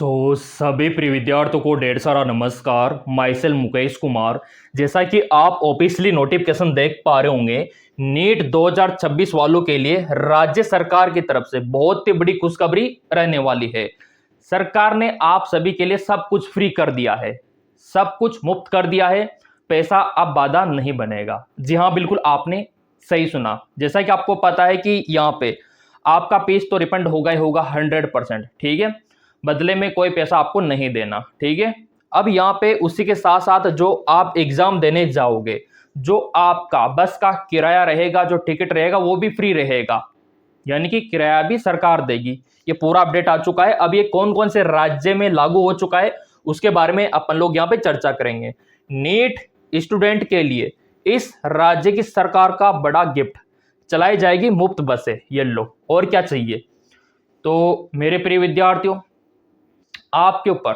सभी प्रिय विद्यार्थियों को ढेर सारा नमस्कार। My self Mukesh Kumar. जैसा कि आप ऑफिशियली नोटिफिकेशन देख पा रहे होंगे, नीट 2026 वालों के लिए राज्य सरकार की तरफ से बहुत ही बड़ी खुशखबरी रहने वाली है। सरकार ने आप सभी के लिए सब कुछ फ्री कर दिया है, सब कुछ मुफ्त कर दिया है। पैसा अब बाधा नहीं बनेगा। जी हाँ, बिल्कुल आपने सही सुना। जैसा कि आपको पता है कि यहाँ पे आपका फीस तो रिफंड होगा ही होगा 100%, ठीक है। बदले में कोई पैसा आपको नहीं देना, ठीक है। अब यहाँ पे उसी के साथ साथ जो आप एग्जाम देने जाओगे, जो आपका बस का किराया रहेगा, जो टिकट रहेगा, वो भी फ्री रहेगा, यानी कि किराया भी सरकार देगी। ये पूरा अपडेट आ चुका है। अब ये कौन कौन से राज्य में लागू हो चुका है उसके बारे में अपन लोग यहाँ पे चर्चा करेंगे। नीट स्टूडेंट के लिए इस राज्य की सरकार का बड़ा गिफ्ट, चलाई जाएगी मुफ्त बसें। ये लो, और क्या चाहिए। तो मेरे प्रिय विद्यार्थियों, आपके ऊपर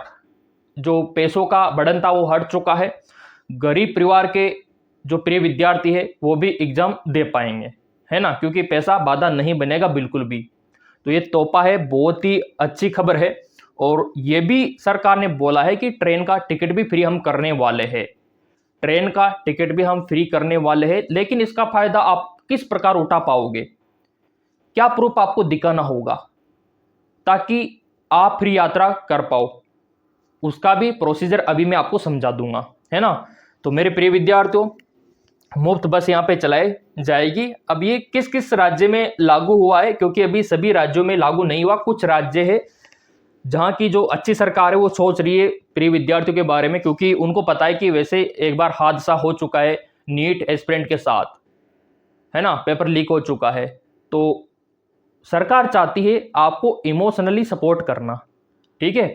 जो पैसों का बर्डन था वो हट चुका है। गरीब परिवार के जो प्रिय विद्यार्थी है वो भी एग्जाम दे पाएंगे, है ना, क्योंकि पैसा बाधा नहीं बनेगा बिल्कुल भी। तो ये तोहफा है, बहुत ही अच्छी खबर है। और ये भी सरकार ने बोला है कि ट्रेन का टिकट भी फ्री हम करने वाले हैं। ट्रेन का टिकट भी हम फ्री करने वाले हैं, लेकिन इसका फायदा आप किस प्रकार उठा पाओगे, क्या प्रूफ आपको दिखाना होगा ताकि आप फ्री यात्रा कर पाओ, उसका भी प्रोसीजर अभी मैं आपको समझा दूंगा, है ना। तो मेरे प्रिय विद्यार्थियों, मुफ्त बस यहाँ पे चलाई जाएगी। अब ये किस किस राज्य में लागू हुआ है, क्योंकि अभी सभी राज्यों में लागू नहीं हुआ। कुछ राज्य है जहाँ की जो अच्छी सरकार है वो सोच रही है प्रिय विद्यार्थियों के बारे में, क्योंकि उनको पता है कि वैसे एक बार हादसा हो चुका है नीट एस्पिरेंट के साथ, है ना, पेपर लीक हो चुका है। तो सरकार चाहती है आपको इमोशनली सपोर्ट करना, ठीक है,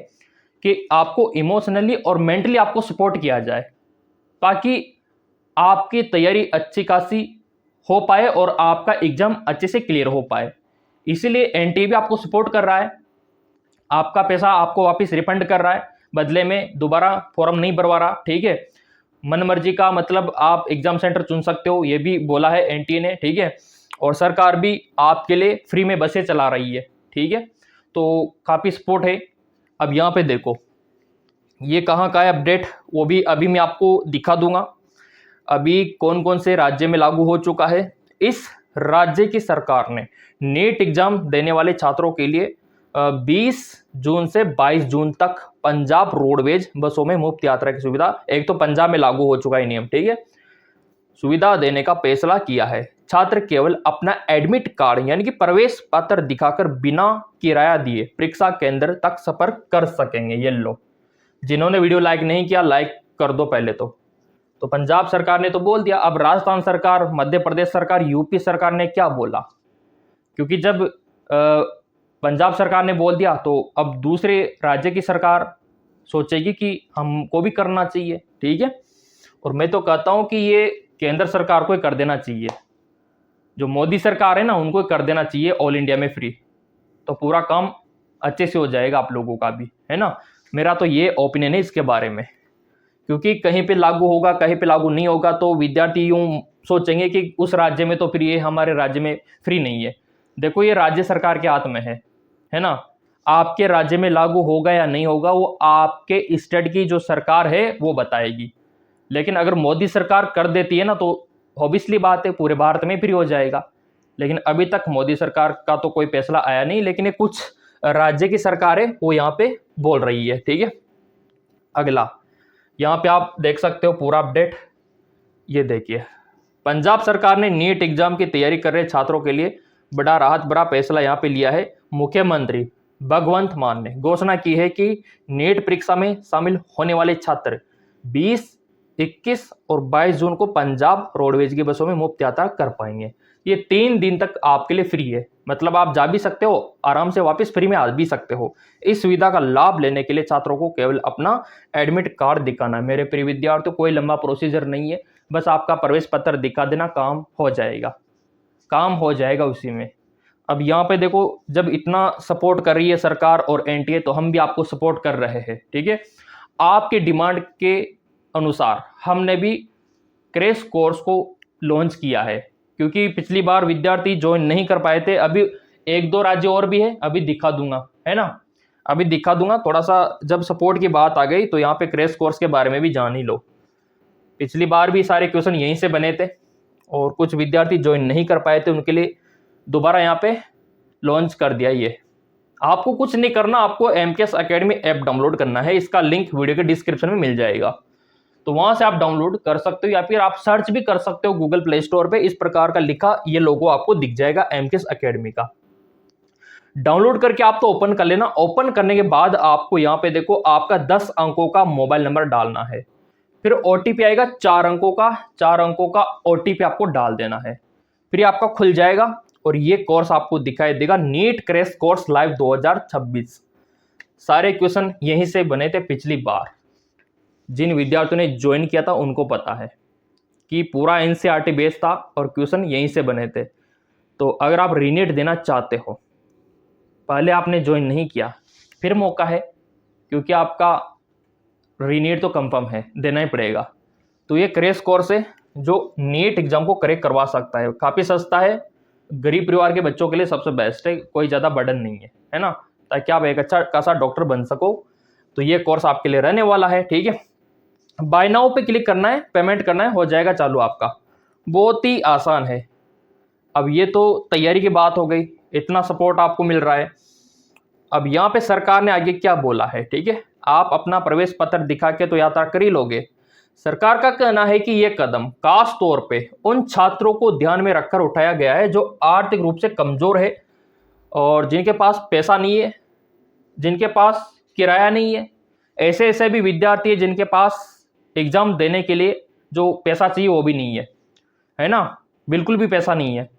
कि आपको इमोशनली और मेंटली आपको सपोर्ट किया जाए ताकि आपकी तैयारी अच्छी खासी हो पाए और आपका एग्जाम अच्छे से क्लियर हो पाए। इसीलिए एनटीए भी आपको सपोर्ट कर रहा है, आपका पैसा आपको वापस रिफंड कर रहा है, बदले में दोबारा फॉर्म नहीं भरवा रहा, ठीक है। मन मर्जी का मतलब आप एग्जाम सेंटर चुन सकते हो, ये भी बोला है एनटीए ने, ठीक है। और सरकार भी आपके लिए फ्री में बसें चला रही है, ठीक है। तो काफ़ी सपोर्ट है। अब यहाँ पे देखो, ये कहाँ का है अपडेट, वो भी अभी मैं आपको दिखा दूंगा। अभी कौन कौन से राज्य में लागू हो चुका है। इस राज्य की सरकार ने नीट एग्जाम देने वाले छात्रों के लिए 20 जून से 22 जून तक पंजाब रोडवेज बसों में मुफ्त यात्रा की सुविधा, एक तो पंजाब में लागू हो चुका है नियम, ठीक है, सुविधा देने का फैसला किया है। छात्र केवल अपना एडमिट कार्ड यानी कि प्रवेश पत्र दिखाकर बिना किराया दिए परीक्षा केंद्र तक सफर कर सकेंगे। ये लो, जिन्होंने वीडियो लाइक नहीं किया लाइक कर दो पहले तो पंजाब सरकार ने तो बोल दिया। अब राजस्थान सरकार, मध्य प्रदेश सरकार, यूपी सरकार ने क्या बोला, क्योंकि जब पंजाब सरकार ने बोल दिया तो अब दूसरे राज्य की सरकार सोचेगी कि हमको भी करना चाहिए, ठीक है। और मैं तो कहता हूं कि ये केंद्र सरकार को ही कर देना चाहिए, जो मोदी सरकार है ना उनको कर देना चाहिए ऑल इंडिया में फ्री, तो पूरा काम अच्छे से हो जाएगा आप लोगों का भी, है ना। मेरा तो ये ओपिनियन है इसके बारे में, क्योंकि कहीं पे लागू होगा कहीं पे लागू नहीं होगा तो विद्यार्थी यूं सोचेंगे कि उस राज्य में तो फ्री है, हमारे राज्य में फ्री नहीं है। देखो, ये राज्य सरकार के हाथ में है ना। आपके राज्य में लागू होगा या नहीं होगा वो आपके स्टेट की जो सरकार है वो बताएगी। लेकिन अगर मोदी सरकार कर देती है ना तो ऑब्वियसली बात है पूरे भारत में फ्री हो जाएगा। लेकिन अभी तक मोदी सरकार का तो कोई फैसला आया नहीं, लेकिन ये कुछ राज्य की सरकार है वो यहाँ पे बोल रही है, ठीक है। अगला यहाँ पे आप देख सकते हो पूरा अपडेट। ये देखिए, पंजाब सरकार ने नीट एग्जाम की तैयारी कर रहे छात्रों के लिए बड़ा राहत भरा फैसला यहाँ पे लिया है। मुख्यमंत्री भगवंत मान ने घोषणा की है कि नीट परीक्षा में शामिल होने वाले छात्र 20, 21 और 22 जून को पंजाब रोडवेज की बसों में मुफ्त यात्रा कर पाएंगे। ये 3 दिन तक आपके लिए फ्री है, मतलब आप जा भी सकते हो, आराम से वापस फ्री में आ भी सकते हो। इस सुविधा का लाभ लेने के लिए छात्रों को केवल अपना एडमिट कार्ड दिखाना है। मेरे प्रिय विद्यार्थियों, कोई लंबा प्रोसीजर नहीं है, बस आपका प्रवेश पत्र दिखा देना, काम हो जाएगा, काम हो जाएगा उसी में। अब यहाँ पे देखो, जब इतना सपोर्ट कर रही है सरकार और एनटीए तो हम भी आपको सपोर्ट कर रहे हैं, ठीक है। आपके डिमांड के अनुसार हमने भी क्रैश कोर्स को लॉन्च किया है, क्योंकि पिछली बार विद्यार्थी ज्वाइन नहीं कर पाए थे। अभी 1-2 राज्य और भी है, अभी दिखा दूंगा, है ना। अभी दिखा दूंगा थोड़ा सा, जब सपोर्ट की बात आ गई तो यहाँ पे क्रैश कोर्स के बारे में भी जान ही लो। पिछली बार भी सारे क्वेश्चन यहीं से बने थे और कुछ विद्यार्थी ज्वाइन नहीं कर पाए थे, उनके लिए दोबारा यहाँ पे लॉन्च कर दिया। ये आपको कुछ नहीं करना, आपको एमकेएस एकेडमी ऐप डाउनलोड करना है। इसका लिंक वीडियो के डिस्क्रिप्शन में मिल जाएगा, तो वहां से आप डाउनलोड कर सकते हो या फिर आप सर्च भी कर सकते हो गूगल प्ले स्टोर पे। इस प्रकार का लिखा ये लोगो आपको दिख जाएगा एमकेएस एकेडमी का। डाउनलोड करके आप तो ओपन कर लेना। ओपन करने के बाद आपको यहाँ पे देखो आपका 10 अंकों का मोबाइल नंबर डालना है, फिर ओटीपी आएगा 4 अंकों का, 4 अंकों का ओटीपी आपको डाल देना है, फिर आपका खुल जाएगा और ये कोर्स आपको दिखाई देगा नीट क्रैश कोर्स लाइव 2026। सारे क्वेश्चन यहीं से बने थे पिछली बार। जिन विद्यार्थियों ने ज्वाइन किया था उनको पता है कि पूरा एनसीईआरटी बेस था और क्वेश्चन यहीं से बने थे। तो अगर आप रीनीट देना चाहते हो, पहले आपने ज्वाइन नहीं किया, फिर मौका है, क्योंकि आपका रीनीट तो कंफर्म है, देना ही पड़ेगा। तो ये क्रैश कोर्स है जो नीट एग्जाम को करेक्ट करवा सकता है। काफ़ी सस्ता है, गरीब परिवार के बच्चों के लिए सबसे बेस्ट है, कोई ज़्यादा बर्डन नहीं है ना, ताकि आप एक अच्छा खासा डॉक्टर बन सको। तो ये कोर्स आपके लिए रहने वाला है, ठीक है। बाय नाउ पे क्लिक करना है, पेमेंट करना है, हो जाएगा चालू आपका। बहुत ही आसान है। अब ये तो तैयारी की बात हो गई, इतना सपोर्ट आपको मिल रहा है। अब यहाँ पे सरकार ने आगे क्या बोला है, ठीक है। आप अपना प्रवेश पत्र दिखा के तो यात्रा कर ही लोगे। सरकार का कहना है कि यह कदम खास तौर पे उन छात्रों को ध्यान में रखकर उठाया गया है जो आर्थिक रूप से कमजोर है और जिनके पास पैसा नहीं है, जिनके पास किराया नहीं है। ऐसे ऐसे भी विद्यार्थी है जिनके पास एग्जाम देने के लिए जो पैसा चाहिए वो भी नहीं है ना, बिल्कुल भी पैसा नहीं है।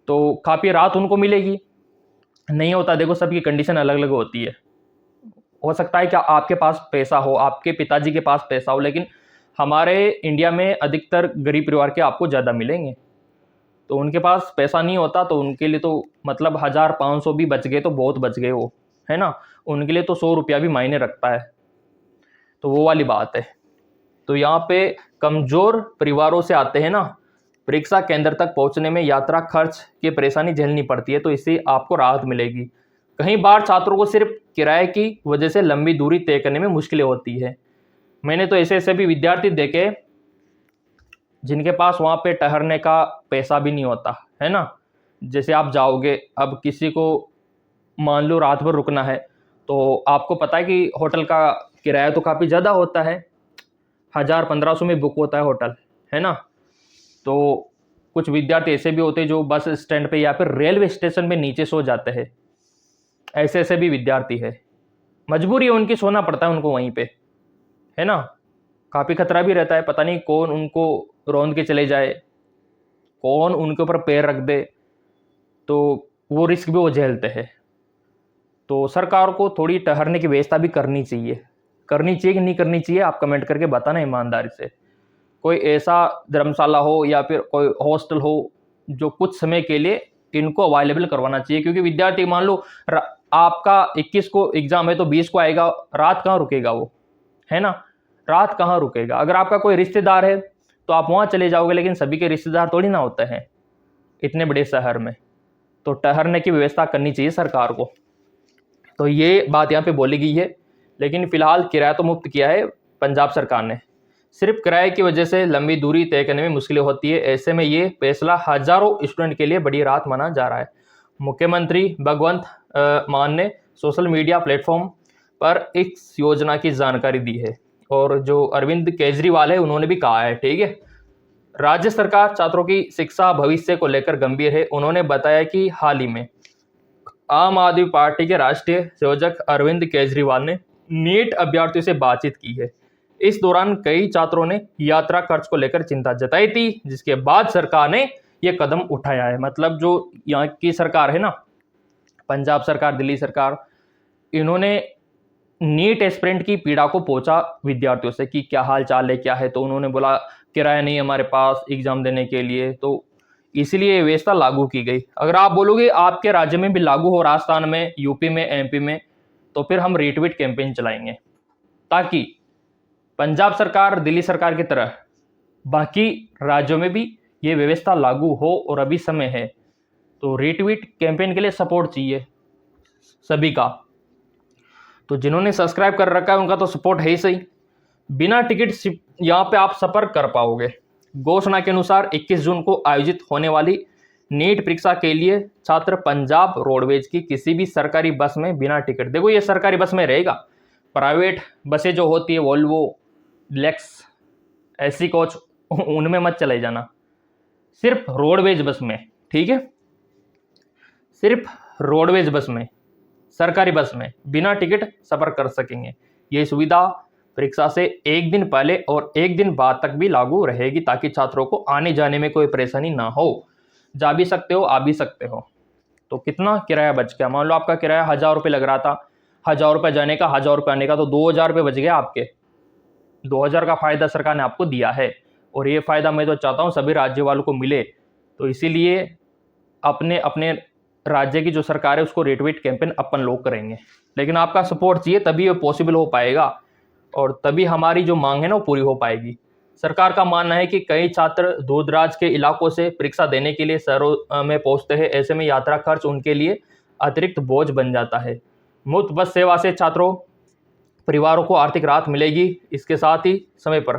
तो काफ़ी राहत उनको मिलेगी। नहीं होता, देखो सबकी कंडीशन अलग अलग होती है। हो सकता है कि आपके पास पैसा हो, आपके पिताजी के पास पैसा हो, लेकिन हमारे इंडिया में अधिकतर गरीब परिवार के आपको ज़्यादा मिलेंगे। तो उनके पास पैसा नहीं होता, तो उनके लिए तो मतलब 1500 भी बच गए तो बहुत बच गए वो, है ना। उनके लिए तो 100 रुपया भी मायने रखता है, तो वो वाली बात है। तो यहाँ पे कमज़ोर परिवारों से आते हैं ना, परीक्षा केंद्र तक पहुंचने में यात्रा खर्च की परेशानी झेलनी पड़ती है, तो इससे आपको राहत मिलेगी। कई बार छात्रों को सिर्फ किराए की वजह से लंबी दूरी तय करने में मुश्किलें होती है। मैंने तो ऐसे ऐसे भी विद्यार्थी देखे जिनके पास वहाँ पे ठहरने का पैसा भी नहीं होता, है ना। जैसे आप जाओगे, अब किसी को मान लो रात भर रुकना है, तो आपको पता है कि होटल का किराया तो काफ़ी ज़्यादा होता है, 1000-1500 में बुक होता है होटल, है ना। तो कुछ विद्यार्थी ऐसे भी होते हैं जो बस स्टैंड पे या फिर रेलवे स्टेशन पे नीचे सो जाते हैं। ऐसे ऐसे भी विद्यार्थी है, मजबूरी है उनकी, सोना पड़ता है उनको वहीं पे, है ना। काफ़ी खतरा भी रहता है, पता नहीं कौन उनको रौंद के चले जाए, कौन उनके ऊपर पैर रख दे, तो वो रिस्क भी वो झेलते हैं। तो सरकार को थोड़ी ठहरने की व्यवस्था भी करनी चाहिए कि नहीं करनी चाहिए, आप कमेंट करके बताना ईमानदारी से। कोई ऐसा धर्मशाला हो या फिर कोई हॉस्टल हो जो कुछ समय के लिए इनको अवेलेबल करवाना चाहिए, क्योंकि विद्यार्थी मान लो आपका 21 को एग्जाम है तो 20 को आएगा, रात कहाँ रुकेगा वो, है ना। रात कहाँ रुकेगा। अगर आपका कोई रिश्तेदार है तो आप वहाँ चले जाओगे, लेकिन सभी के रिश्तेदार थोड़ी ना होते हैं इतने बड़े शहर में। तो ठहरने की व्यवस्था करनी चाहिए सरकार को। तो ये बात यहाँ पे बोली गई है, लेकिन फिलहाल किराया तो मुफ्त किया है पंजाब सरकार ने। सिर्फ किराए की वजह से लंबी दूरी तय करने में मुश्किलें होती है। ऐसे में ये फैसला हजारों स्टूडेंट के लिए बड़ी राहत माना जा रहा है। मुख्यमंत्री भगवंत मान ने सोशल मीडिया प्लेटफॉर्म पर इस योजना की जानकारी दी है, और जो अरविंद केजरीवाल है उन्होंने भी कहा है, ठीक है। राज्य सरकार छात्रों की शिक्षा भविष्य को लेकर गंभीर है। उन्होंने बताया कि हाल ही में आम आदमी पार्टी के राष्ट्रीय संयोजक अरविंद केजरीवाल ने नीट अभ्यर्थियों से बातचीत की है। इस दौरान कई छात्रों ने यात्रा खर्च को लेकर चिंता जताई थी, जिसके बाद सरकार ने यह कदम उठाया है। मतलब जो यहाँ की सरकार है ना, पंजाब सरकार, दिल्ली सरकार, इन्होंने नीट एस्पिरेंट की पीड़ा को पहुंचा विद्यार्थियों से कि क्या हाल चाल है, क्या है। तो उन्होंने बोला किराया नहीं हमारे पास एग्जाम देने के लिए, तो इसलिए ये व्यवस्था लागू की गई। अगर आप बोलोगे आपके राज्य में भी लागू हो, राजस्थान में, यूपी में, एमपी में, तो फिर हम रीट्वीट कैंपेन चलाएंगे, ताकि पंजाब सरकार, दिल्ली सरकार की तरह बाकी राज्यों में भी ये व्यवस्था लागू हो। और अभी समय है, तो रीट्वीट कैंपेन के लिए सपोर्ट चाहिए सभी का। तो जिन्होंने सब्सक्राइब कर रखा है उनका तो सपोर्ट है ही सही। बिना टिकट यहाँ पे आप सफर कर पाओगे। घोषणा के अनुसार 21 जून को आयोजित होने वाली नीट परीक्षा के लिए छात्र पंजाब रोडवेज की किसी भी सरकारी बस में बिना टिकट, देखो ये सरकारी बस में रहेगा, प्राइवेट बसें जो होती है वोल्वो, लेक्स, एसी कोच, उनमें मत चले जाना, सिर्फ रोडवेज बस में, ठीक है, सिर्फ रोडवेज बस में, सरकारी बस में बिना टिकट सफर कर सकेंगे। ये सुविधा परीक्षा से एक दिन पहले और एक दिन बाद तक भी लागू रहेगी ताकि छात्रों को आने जाने में कोई परेशानी ना हो। जा भी सकते हो, आ भी सकते हो। तो कितना किराया बच गया? मान लो आपका किराया 1000 रुपये लग रहा था, 1000 रुपये जाने का, 1000 रुपये आने का, तो 2000 रुपये बच गया आपके। 2000 का फायदा सरकार ने आपको दिया है और ये फायदा मैं तो चाहता हूँ सभी राज्य वालों को मिले। तो इसीलिए अपने अपने राज्य की जो सरकार है उसको रेट वेट कैंपेन अपन लोग करेंगे, लेकिन आपका सपोर्ट चाहिए तभी ये पॉसिबल हो पाएगा और तभी हमारी जो मांग है ना वो पूरी हो पाएगी। सरकार का मानना है कि कई छात्र दूर दराज के इलाकों से परीक्षा देने के लिए शहरों में पहुंचते हैं, ऐसे में यात्रा खर्च उनके लिए अतिरिक्त बोझ बन जाता है। मुफ्त बस सेवा से छात्रों परिवारों को आर्थिक राहत मिलेगी, इसके साथ ही समय पर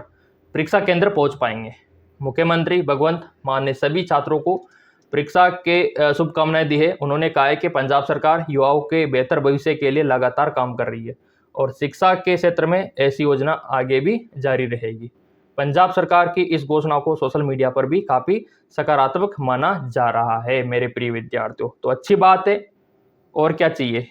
परीक्षा केंद्र पहुंच पाएंगे। मुख्यमंत्री भगवंत मान ने सभी छात्रों को परीक्षा के शुभकामनाएं दी है। उन्होंने कहा है कि पंजाब सरकार युवाओं के बेहतर भविष्य के लिए लगातार काम कर रही है और शिक्षा के क्षेत्र में ऐसी योजना आगे भी जारी रहेगी। पंजाब सरकार की इस घोषणा को सोशल मीडिया पर भी काफ़ी सकारात्मक माना जा रहा है मेरे प्रिय विद्यार्थियों। तो अच्छी बात है, और क्या चाहिए।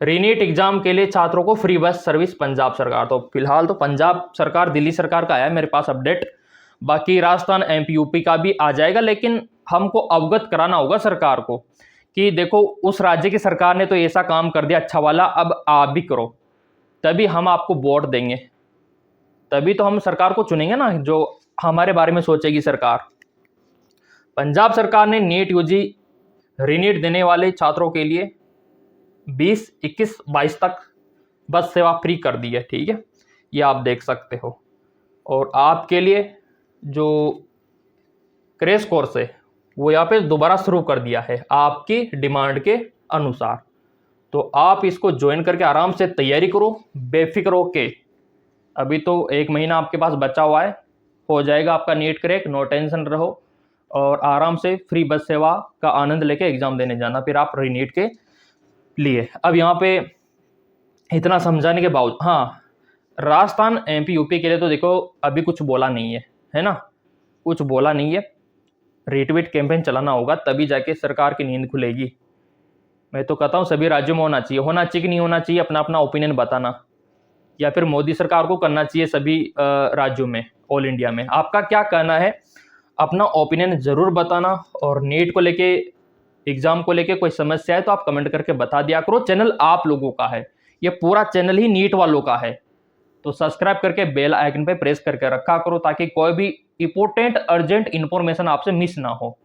रीनीट एग्जाम के लिए छात्रों को फ्री बस सर्विस पंजाब सरकार, तो फिलहाल तो पंजाब सरकार दिल्ली सरकार का आया मेरे पास अपडेट, बाकी राजस्थान एमपी यूपी का भी आ जाएगा, लेकिन हमको अवगत कराना होगा सरकार को कि देखो उस राज्य की सरकार ने तो ऐसा काम कर दिया अच्छा वाला, अब आप भी करो, तभी हम आपको वोट देंगे, तभी तो हम सरकार को चुनेंगे ना जो हमारे बारे में सोचेगी सरकार। पंजाब सरकार ने नीट यूजी रीनीट देने वाले छात्रों के लिए 20, 21, 22 तक बस सेवा फ्री कर दी है, ठीक है, ये आप देख सकते हो। और आपके लिए जो क्रैश कोर्स है वो यहाँ पे दोबारा शुरू कर दिया है आपकी डिमांड के अनुसार, तो आप इसको ज्वाइन करके आराम से तैयारी करो बेफिक्र होके। अभी तो 1 महीना आपके पास बचा हुआ है, हो जाएगा आपका नीट क्रैक, नो टेंशन रहो और आराम से फ्री बस सेवा का आनंद लेके एग्जाम देने जाना फिर आप रीनीट के लिए। अब यहाँ पे इतना समझाने के बावजूद, हाँ राजस्थान एमपी यूपी के लिए तो देखो अभी कुछ बोला नहीं है ना, कुछ बोला नहीं है। रीट्वीट कैंपेन चलाना होगा तभी जाके सरकार की नींद खुलेगी। मैं तो कहता हूँ सभी राज्यों में होना चाहिए कि नहीं होना चाहिए, अपना अपना ओपिनियन बताना, या फिर मोदी सरकार को करना चाहिए सभी राज्यों में, ऑल इंडिया में। आपका क्या कहना है, अपना ओपिनियन ज़रूर बताना। और नीट को लेके, एग्जाम को लेके कोई समस्या है तो आप कमेंट करके बता दिया करो। चैनल आप लोगों का है, ये पूरा चैनल ही नीट वालों का है, तो सब्सक्राइब करके बेल आइकन पे प्रेस करके रखा करो ताकि कोई भी इंपॉर्टेंट अर्जेंट इंफॉर्मेशन आपसे मिस ना हो।